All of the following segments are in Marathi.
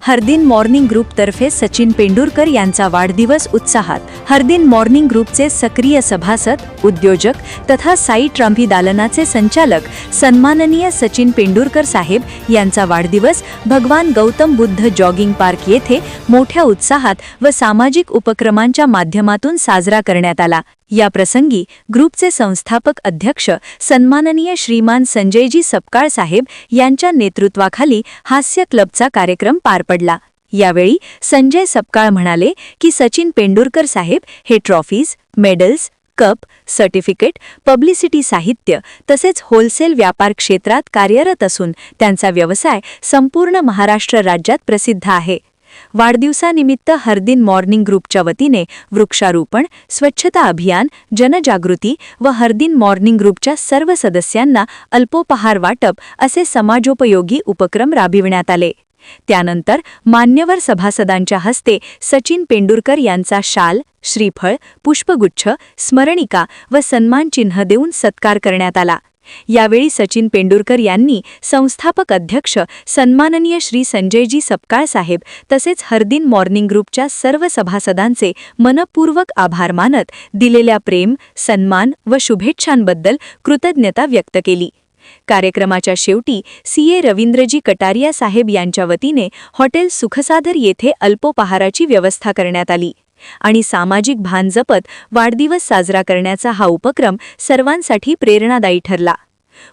हरदीन मॉर्निंग ग्रुपतर्फे सचिन पेंडुरकर यांचा वाढदिवस उत्साहात। हरदीन मॉर्निंग ग्रुपचे सक्रिय सभासद, उद्योजक तथा साई ट्रम्पी दालनाचे संचालक सन्माननीय सचिन पेंडुरकर साहेब यांचा वाढदिवस भगवान गौतम बुद्ध जॉगिंग पार्क येथे मोठ्या उत्साहात व सामाजिक उपक्रमांच्या माध्यमातून साजरा करण्यात आला। या प्रसंगी ग्रुपचे संस्थापक अध्यक्ष सन्माननीय श्रीमान संजयजी सपकाळ साहेब यांच्या नेतृत्वाखाली हास्य क्लबचा कार्यक्रम पार पडला। यावेळी संजय सपकाळ म्हणाले की सचिन पेंडुरकर साहेब हे trophies, medals, cup, certificate, publicity साहित्य तसेच होलसेल व्यापार क्षेत्रात कार्यरत असून त्यांचा व्यवसाय संपूर्ण महाराष्ट्र राज्यात प्रसिद्ध आहे। वाढदिवसानिमित्त हरदीन मॉर्निंग ग्रुपच्या वतीने वृक्षारोपण, स्वच्छता अभियान, जनजागृती व हरदीन मॉर्निंग ग्रुपच्या सर्व सदस्यांना अल्पोपहार वाटप असे समाजोपयोगी उपक्रम राबविण्यात आले। त्यानंतर मान्यवर सभासदांच्या हस्ते सचिन पेंडुरकर यांचा शाल, श्रीफळ, पुष्पगुच्छ, स्मरणिका व सन्मान चिन्ह देऊन सत्कार करण्यात आला। यावेळी सचिन पेंडुरकर यांनी संस्थापक अध्यक्ष सन्माननीय श्री संजयजी सपकाळ साहेब तसेच हरदीन मॉर्निंग ग्रुपच्या सर्व सभासदांचे मनपूर्वक आभार मानत दिलेल्या प्रेम, सन्मान व शुभेच्छांबद्दल कृतज्ञता व्यक्त केली। कार्यक्रमाच्या शेवटी सीए रवींद्रजी कटारिया साहेब यांच्या वतीने हॉटेल सुखसागर येथे अल्पोपहाराची व्यवस्था करण्यात आली आणि सामाजिक भान जपत वाढदिवस साजरा करण्याचा हा उपक्रम सर्वांसाठी प्रेरणादायी ठरला।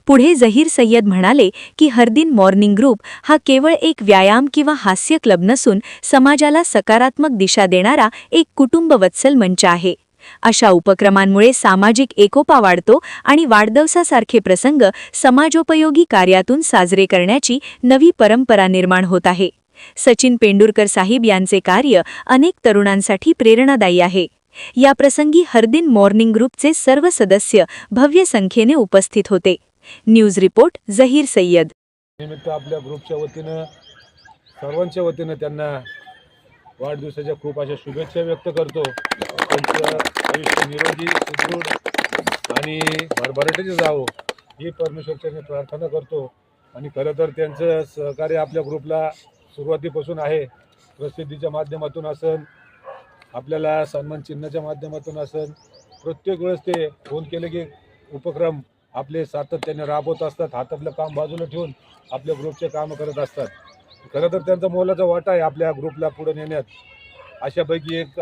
पुढे जहीर सय्यद म्हणाले की हरदीन मॉर्निंग ग्रुप हा केवळ एक व्यायाम किंवा हास्य क्लब नसून समाजाला सकारात्मक दिशा देणारा एक कुटुंबवत्सल मंच आहे। अशा उपक्रमांमुळे सामाजिक एकोपा वाढतो आणि वाढदिवसासारखे प्रसंग समाजोपयोगी कार्यातून साजरे करण्याची नवी परंपरा निर्माण होत आहे। सचिन पेंडुरकर साहेब यांचे कार्य अनेक तरुणांसाठी प्रेरणादायी आहे। या प्रसंगी हरदीन मॉर्निंग ग्रुपचे सर्व सदस्य भव्य संख्येने उपस्थित होते। News report Zaheer Sayyed. निमित्त आपल्या ग्रुपच्या वतीने सर्वांच्या वतीने त्यांना वाढदिवसाच्या खूप अशा शुभेच्छा व्यक्त करतो। त्यांचं आयुष्य निरोगी, सुदृढ आणि भरभराटीचे जावो ही परमेश्वराची प्रार्थना करतो। आणि खरं तर त्यांचं सहकार्य आपल्या ग्रुपला सुरुवातीपासून आहे। प्रसिद्धीच्या माध्यमातून असेल, आपल्याला सन्मान चिन्हाच्या माध्यमातून असेल, प्रत्येक वेळेस ते फोन केले की उपक्रम आपले सातत्याने राबवत असतात। हातातलं काम बाजूला ठेवून आपल्या ग्रुपचे कामं करत असतात। खरं तर त्यांचा मोलाचा वाटा आहे आपल्या ग्रुपला पुढे नेण्यात। अशापैकी एक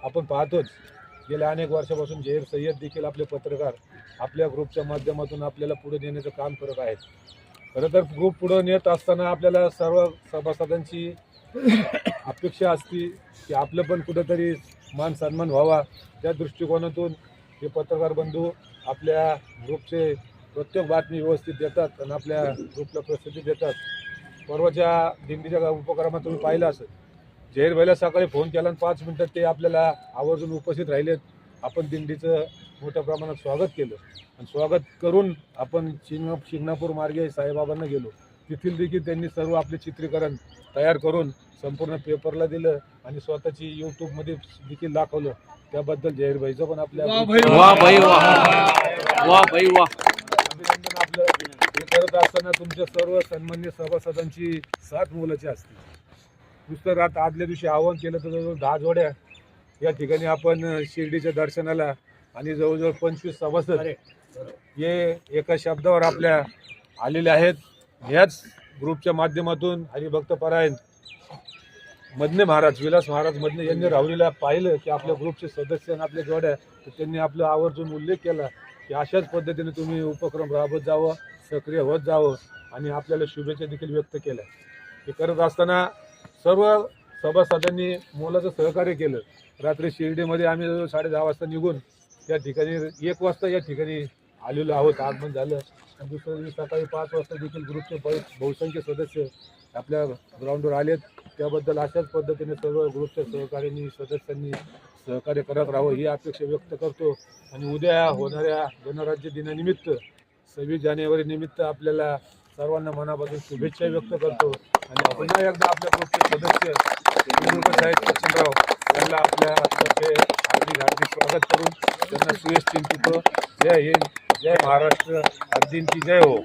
आपण पाहतोच गेल्या अनेक वर्षापासून जहीर सय्यद देखील आपले पत्रकार आपल्या ग्रुपच्या माध्यमातून आपल्याला पुढे नेण्याचं काम करत आहेत। खरं तर ग्रुप पुढे नेत असताना आपल्याला सर्व सभासदांची अपेक्षा असते की आपलं पण कुठेतरी मान सन्मान व्हावा। त्या दृष्टिकोनातून हे पत्रकार बंधू आपल्या ग्रुपचे प्रत्येक बातमी व्यवस्थित देतात आणि आपल्या ग्रुपला प्रसिद्धी देतात। परवाच्या दिंडीच्या उपक्रमात तुम्ही पाहिलं असेल, जहीर भाईला सकाळी फोन केला आणि 5 मिनिटात ते आपल्याला आवर्जून उपस्थित राहिलेत। आपण दिंडीचं मोठ्या प्रमाणात स्वागत केलं आणि स्वागत करून आपण शिंगणापूर मार्गे साईबाबांना गेलो। तिथील देखील त्यांनी सर्व आपले चित्रीकरण तयार करून संपूर्ण पेपरला दिलं आणि स्वतःची यूट्यूबमध्ये देखील दाखवलं। त्याबद्दल जहीर भाईचं पण आपल्या अभिनंदन आपलं। हे करत असताना तुमच्या सर्व सन्मान्य सभासदांची 7 मुलाची असते। नुसतं रात आदल्या दिवशी आवाहन केलं तर जवळजवळ 10 जोड्या या ठिकाणी आपण शिर्डीच्या दर्शनाला आणि जवळजवळ 25 सभासद हे एका शब्दावर आपल्या आलेले आहेत। ह्याच ग्रुपच्या माध्यमातून हरिभक्तपरायण मदने महाराज, विलास महाराज मदने यांनी राहुरीला पाहिलं की आपल्या ग्रुपचे सदस्य आणि आपल्या जोड्या, तर त्यांनी आपलं आवर्जून उल्लेख केला की अशाच पद्धतीने तुम्ही उपक्रम राबवत जावं, सक्रिय होत जावं आणि आपल्याला शुभेच्छा देखील व्यक्त केल्या। हे करत असताना सर्व सभासदांनी मोलाचं सहकार्य केलं। रात्री शिर्डीमध्ये आम्ही 10:30 वाजता निघून त्या ठिकाणी 1 वाजता या ठिकाणी आलेलो आहोत, आगमन झालं। आणि दुसऱ्या दिवशी सकाळी 5 वाजता देखील ग्रुपचे बहुसंख्य सदस्य आपल्या ग्राउंडवर आलेत। त्याबद्दल अशाच पद्धतीने सर्व ग्रुपच्या सहकार्यांनी, सदस्यांनी सहकार्य करत राहावं ही अपेक्षा व्यक्त करतो। आणि उद्या होणाऱ्या गणराज्य दिनानिमित्त 26 जानेवारी निमित्त आपल्याला सर्वांना मनापासून शुभेच्छा व्यक्त करतो। आणि पुन्हा एकदा आपल्या ग्रुपचे सदस्य साहेब सचिनराव यांना आपल्या हार्दिक स्वागत करून त्यांना सुयश चिंतितो। जय हिंद, जय महाराष्ट्र, हरदीनची जय हो।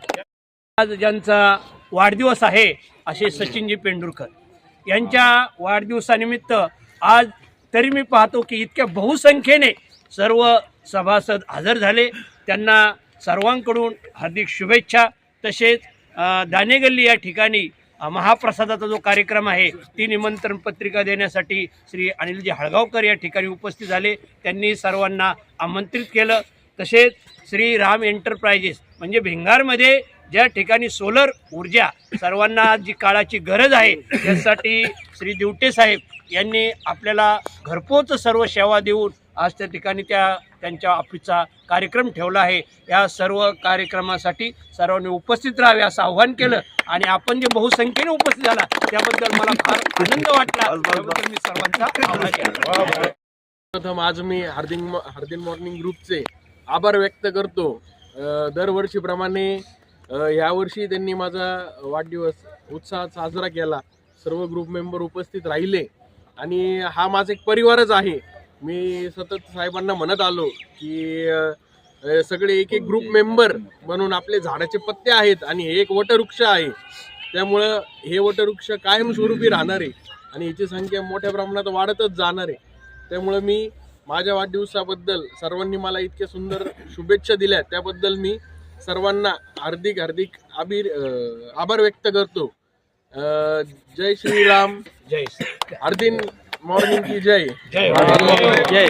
आज ज्यांचा वाढदिवस आहे असे सचिनजी पेंडुरकर यांच्या वाढदिवसानिमित्त आज तरी मी पाहतो की इतक्या बहुसंख्येने सर्व सभासद हजर झाले. त्यांना सर्वांकडून हार्दिक शुभेच्छा. तसेच दानेगल्ली या ठिकाणी महाप्रसादाचा जो कार्यक्रम आहे ती निमंत्रण पत्रिका देण्यासाठी श्री अनिलजी हळगावकर या ठिकाणी उपस्थित झाले. त्यांनी सर्वांना आमंत्रित केलं. तसेच श्री राम एंटरप्राइजेस म्हणजे भिंगारमध्ये ज्या ठिकाणी सोलर ऊर्जा सर्वांना जी काळाची गरज आहे त्यासाठी श्री दिवटे साहेब यांनी आपल्याला घरपोच सर्व सेवा देऊन आज त्या ठिकाणी त्यांच्या ऑफिसचा कार्यक्रम ठेवला आहे. या सर्व कार्यक्रमासाठी सर्वांनी उपस्थित राहावे असं आव्हान केलं आणि आपण जे बहुसंख्येने उपस्थित झाला त्याबद्दल मला फार आनंद वाटला. त्याबद्दल मी सर्वांचा आभारी आहे. प्रथम आज मी हार्दिन मॉर्निंग ग्रुपचे आभार व्यक्त करतो. दरवर्षीप्रमाणे यावर्षी त्यांनी माझा वाढदिवस उत्साहात साजरा केला. सर्व ग्रुप मेंबर उपस्थित राहिले आणि हा माझा एक परिवारच आहे. मी सतत साहेबांना म्हणत आलो की सगळे एक एक ग्रुप मेंबर म्हणून आपले झाडाचे पत्ते आहेत आणि हे एक वटवृक्ष आहे. त्यामुळं हे वटवृक्ष कायमस्वरूपी राहणार आहे आणि याची संख्या मोठ्या प्रमाणात वाढतच जाणार आहे. त्यामुळं मी माझ्या वाढदिवसाबद्दल सर्वांनी मला इतक्या सुंदर शुभेच्छा दिल्या त्याबद्दल मी सर्वांना हार्दिक आभार व्यक्त करतो. जय श्रीराम, जय हार्दिन मॉर्निंग की जय. जय.